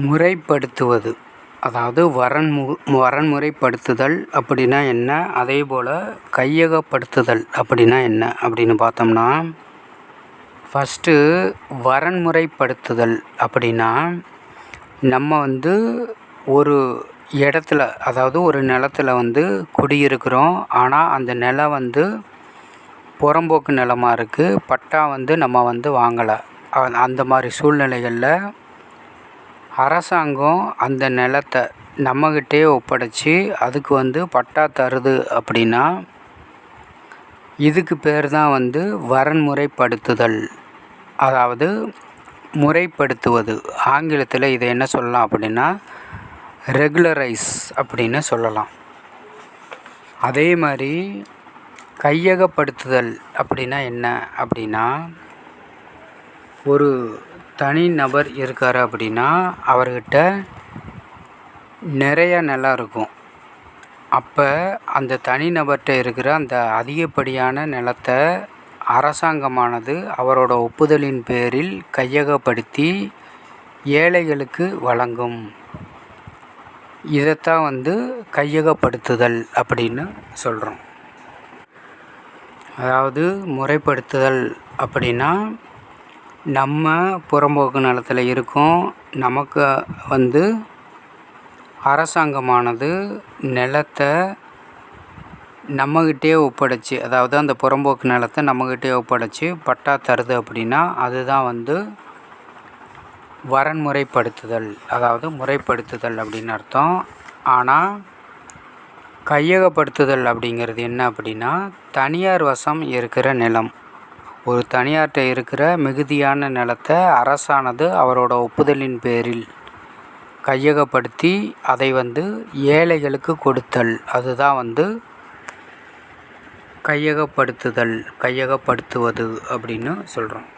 முறைப்படுத்துவது, அதாவது வரன்முறைப்படுத்துதல் அப்படின்னா என்ன, அதேபோல் கையகப்படுத்துதல் அப்படின்னா என்ன அப்படின்னு பார்த்தோம்னா, ஃபஸ்ட்டு வரன்முறைப்படுத்துதல் அப்படின்னா நம்ம ஒரு இடத்துல, அதாவது ஒரு நிலத்துல குடியிருக்கிறோம். ஆனால் அந்த நிலம் புறம்போக்கு நிலமா இருக்குது. பட்டா நம்ம வாங்கலை. அந்த மாதிரி சூழ்நிலைகளில் அரசாங்கம் அந்த நிலத்தை நம்மக்கிட்டே ஒப்படைச்சி அதுக்கு பட்டா தருது அப்படின்னா இதுக்கு பேர் தான் வரன்முறைப்படுத்துதல், அதாவது முறைப்படுத்துவது. ஆங்கிலத்தில் இதை என்ன சொல்லலாம் அப்படின்னா ரெகுலரைஸ் அப்படின்னு சொல்லலாம். அதே மாதிரி கையகப்படுத்துதல் அப்படின்னா என்ன அப்படின்னா, ஒரு தனி நபர் இருக்கார் அப்படின்னா அவர்கிட்ட நிறைய நிலம் இருக்கும். அப்போ அந்த தனிநபர்கிட்ட இருக்கிற அந்த அதிகப்படியான நிலத்தை அரசாங்கமானது அவரோட ஒப்புதலின் பேரில் கையகப்படுத்தி ஏழைகளுக்கு வழங்கும். இதைத்தான் கையகப்படுத்துதல் அப்படின்னு சொல்கிறோம். அதாவது முறைப்படுத்துதல் அப்படின்னா நம்ம புறம்போக்கு நிலத்தில் இருக்கோம். நமக்கு அரசாங்கமானது நிலத்தை நம்மக்கிட்டே ஒப்படைச்சி, அதாவது அந்த புறம்போக்கு நிலத்தை நம்மக்கிட்டே ஒப்படைச்சி பட்டா தருது அப்படின்னா அதுதான் வரன்முறைப்படுத்துதல், அதாவது முறைப்படுத்துதல் அப்படின்னு அர்த்தம். ஆனால் கையகப்படுத்துதல் அப்படிங்கிறது என்ன அப்படின்னா, தனியார் வசம் இருக்கிற நிலம், ஒரு தனியார்கிட்ட இருக்கிற மிகுதியான நிலத்தை அரசானது அவரோட ஒப்புதலின் பேரில் கையகப்படுத்தி அதை ஏழைகளுக்கு கொடுத்தல், அதுதான் கையகப்படுத்துவது அப்படின்னு சொல்கிறோம்.